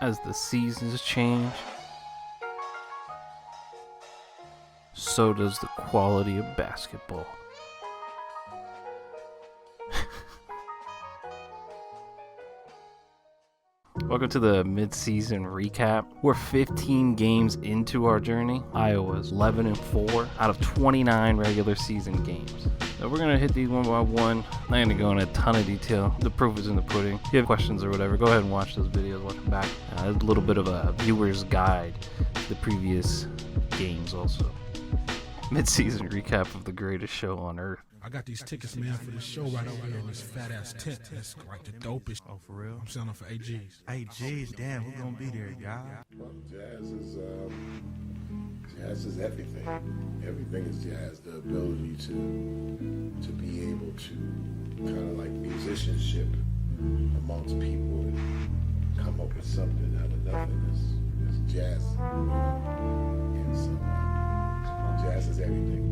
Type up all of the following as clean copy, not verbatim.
As the seasons change, so does the quality of basketball. Welcome to the mid-season recap. We're 15 games into our journey. Iowa's 11-4 out of 29 regular season games. So we're gonna hit these one by one. I'm not gonna go in a ton of detail. The proof is in the pudding. If you have questions or whatever, go ahead and watch those videos, watch them back. A little bit of a viewer's guide to the previous games also. Mid-season recap of the greatest show on earth. I got these tickets, man, for this show right over here in this fat-ass tent. That's like the dopest. Oh, for real? I'm selling for AGs. AGs, damn, who's gonna be there, y'all? Well, jazz is everything. Everything is jazz. The ability to be able to kind of like musicianship amongst people and come up with something out of nothing is jazz. And so jazz is everything.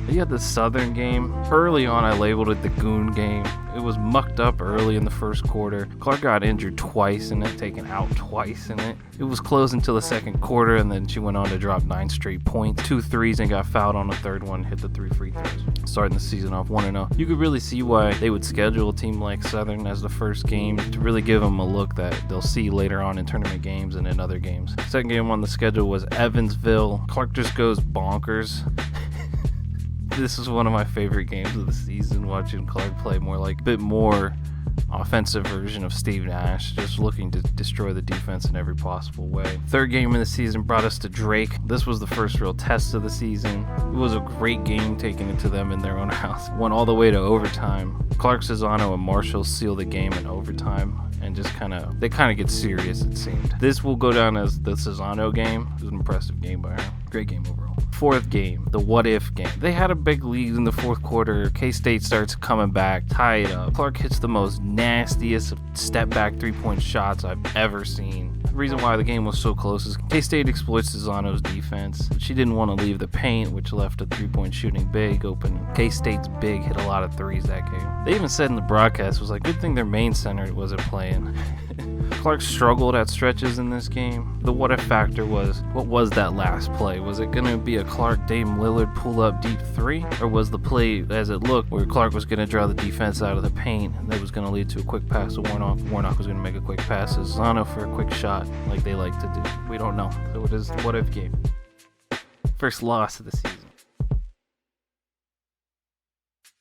You had the Southern game. Early on, I labeled it the Goon game. It was mucked up early in the first quarter. Clark got injured twice in it, taken out twice in it. It was close until the second quarter, and then she went on to drop 9 straight points, 2 threes, and got fouled on the third one, hit the 3 free throws. Starting the season off 1-0. You could really see why they would schedule a team like Southern as the first game to really give them a look that they'll see later on in tournament games and in other games. Second game on the schedule was Evansville. Clark just goes bonkers. This is one of my favorite games of the season, watching Clark play more like a bit more offensive version of Steve Nash, just looking to destroy the defense in every possible way. Third game of the season brought us to Drake. This was the first real test of the season. It was a great game, taking it to them in their own house. Went all the way to overtime. Clark, Cesano, and Marshall seal the game in overtime. And just they get serious, it seemed. This will go down as the Cesano game. It was an impressive game by her. Great game overall. Fourth game, the what-if game. They had a big lead in the fourth quarter. K-State starts coming back, tie it up. Clark hits the most nastiest step-back three-point shots I've ever seen. The reason why the game was so close is K-State exploits Cesano's defense. She didn't want to leave the paint, which left a three-point shooting big open. K-State's big hit a lot of threes that game. They even said in the broadcast, it was like, good thing their main center wasn't playing. Clark struggled at stretches in this game. The what-if factor was, what was that last play? Was it going to be a Clark Dame Lillard pull-up deep three? Or was the play, as it looked, where Clark was going to draw the defense out of the paint, and that was going to lead to a quick pass to Warnock? Warnock was going to make a quick pass to Cesano for a quick shot, like they like to do. We don't know. So it is the what-if game. First loss of the season.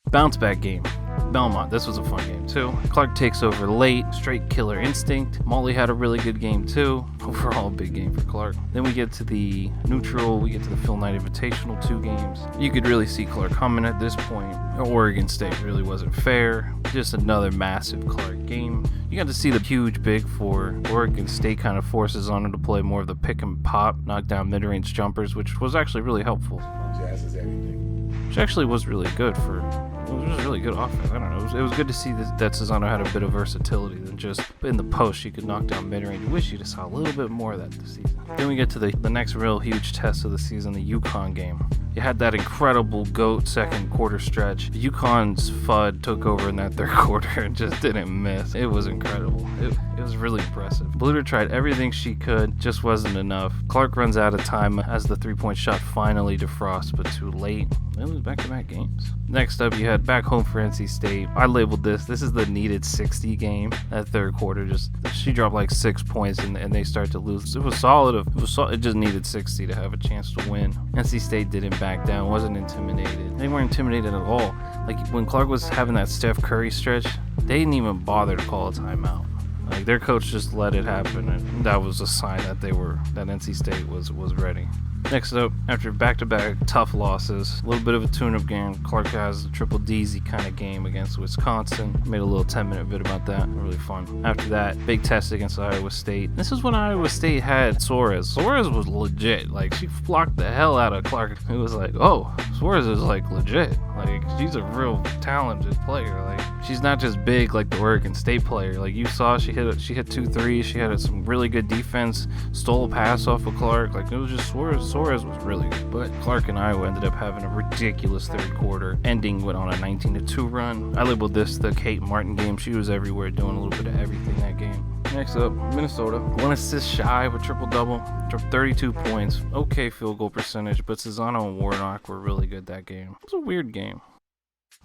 Bounce back game. Belmont. This was a fun game too. Clark takes over late. Straight killer instinct. Molly had a really good game too. Overall, big game for Clark. Then we get to the neutral. We get to the Phil Knight Invitational, 2 games. You could really see Clark coming at this point. Oregon State really wasn't fair. Just another massive Clark game. You got to see the huge big for Oregon State kind of forces on him to play more of the pick and pop, knock down mid-range jumpers, which was actually really helpful. Jazz is everything. Which actually was really good for. It was just really good offense. I don't know. It was good to see that Cesano had a bit of versatility than just in the post. She could knock down mid-range. I wish you just saw a little bit more of that this season. Then we get to the next real huge test of the season, the UConn game. You had that incredible GOAT second quarter stretch. UConn's FUD took over in that third quarter and just didn't miss. It was incredible. It was really impressive. Bluter tried everything she could, just wasn't enough. Clark runs out of time as the three-point shot finally defrosts, but too late. It was back-to-back games. Next up, you had back home for NC State. I labeled this is the needed 60 game. That third quarter, she dropped like 6 points and they start to lose. It was solid. It just needed 60 to have a chance to win. NC State didn't back down, wasn't intimidated. They weren't intimidated at all. Like when Clark was having that Steph Curry stretch, they didn't even bother to call a timeout. Like their coach just let it happen, and that was a sign that that NC State was ready. Next up, after back-to-back tough losses, a little bit of a tune-up game. Clark has a triple DZ kind of game against Wisconsin. Made a little 10-minute vid about that. Really fun. After that, big test against Iowa State. This is when Iowa State had Suarez. Suarez was legit. Like, she blocked the hell out of Clark. It was like, oh, Suarez is like legit. Like, she's a real talented player. Like, she's not just big like the Oregon State player. Like, you saw she hit 2 threes. She had some really good defense. Stole a pass off of Clark. Like, it was just Suarez was really good. But Clark and Iowa ended up having a ridiculous third quarter, ending on a 19-2 run. I labeled this the Kate Martin game. She was everywhere doing a little bit of everything that game. Next up, Minnesota. 1 assist shy of a triple-double. Dropped 32 points. Okay field goal percentage, but Cesano and Warnock were really good that game. It was a weird game.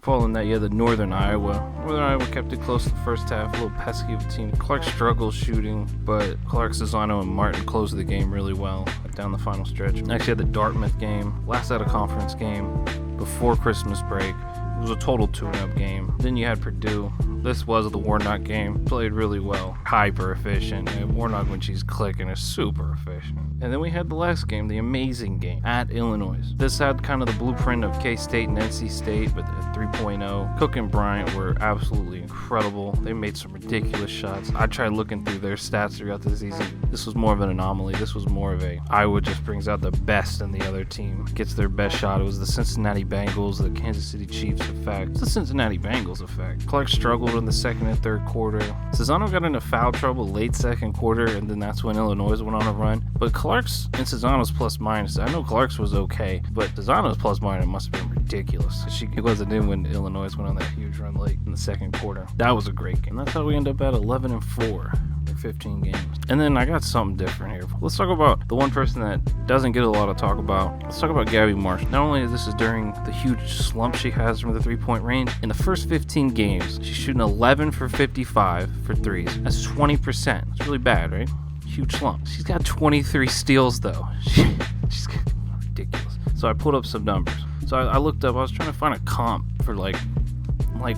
Following that, you had the Northern Iowa. Northern Iowa kept it close to the first half, a little pesky of a team. Clark struggled shooting, but Clark, Cesano, and Martin closed the game really well down the final stretch. Next, you had the Dartmouth game, last out of conference game before Christmas break. It was a total tune-up game. Then you had Purdue. This was the Warnock game. Played really well. Hyper efficient. And Warnock, when she's clicking, is super efficient. And then we had the last game, the amazing game at Illinois. This had kind of the blueprint of K-State and NC State, but at 3.0. Cook and Bryant were absolutely incredible. They made some ridiculous shots. I tried looking through their stats throughout the season. This was more of an anomaly. This was more of a Iowa just brings out the best in the other team. Gets their best shot. It was the Cincinnati Bengals, the Kansas City Chiefs effect. It's the Cincinnati Bengals effect. Clark struggled in the second and third quarter. Cesano got into foul trouble late second quarter, and then that's when Illinois went on a run. But Clark's and Cesano's plus minus, I know Clark's was okay, but Cesano's plus minus must have been ridiculous. It wasn't in when Illinois went on that huge run late in the second quarter. That was a great game. That's how we end up at 11-4. 15 games. And then I got something different here. Let's talk about the one person that doesn't get a lot of talk about. Let's talk about Gabby Marshall. Not only is this during the huge slump she has from the 3-point range, in the first 15 games, she's shooting 11 for 55 for threes. That's 20%. It's really bad, right? Huge slump. She's got 23 steals though. She's ridiculous. So I pulled up some numbers. So I looked up, I was trying to find a comp for like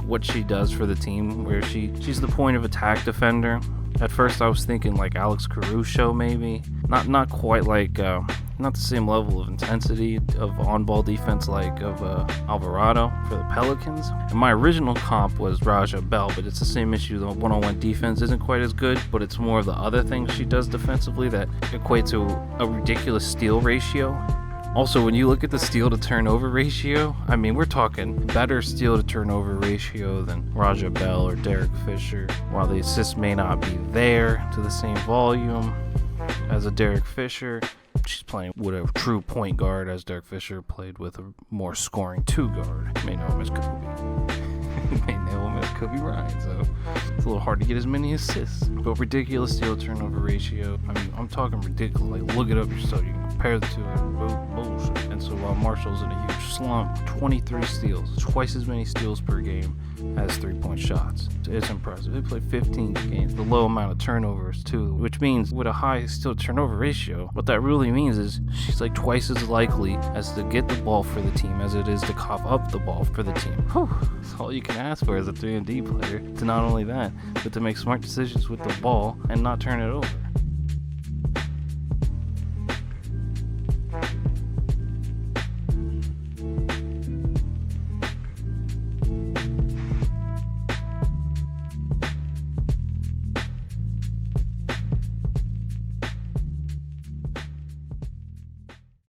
what she does for the team, where she's the point of attack defender. At first I was thinking like Alex Caruso maybe. Not quite like, not the same level of intensity of on-ball defense like of Alvarado for the Pelicans. And my original comp was Raja Bell, but it's the same issue. The one-on-one defense isn't quite as good, but it's more of the other things she does defensively that equate to a ridiculous steal ratio. Also, when you look at the steal to turnover ratio, I mean, we're talking better steal to turnover ratio than Raja Bell or Derek Fisher. While the assists may not be there to the same volume as a Derek Fisher, she's playing with a true point guard, as Derek Fisher played with a more scoring two guard. You may know him as Kobe. You may know him as Kobe Bryant, so it's a little hard to get as many assists. But ridiculous steal turnover ratio. I mean, I'm talking ridiculous. Like, look it up yourself. You can compare the two. Bullshit. And so while Marshall's in a huge slump, 23 steals, twice as many steals per game as 3-point shots. It's impressive. They played 15 games, the low amount of turnovers too, which means with a high steal turnover ratio, what that really means is she's like twice as likely as to get the ball for the team as it is to cough up the ball for the team. Whew. That's all you can ask for as a 3-and-D player, to not only that, but to make smart decisions with the ball and not turn it over.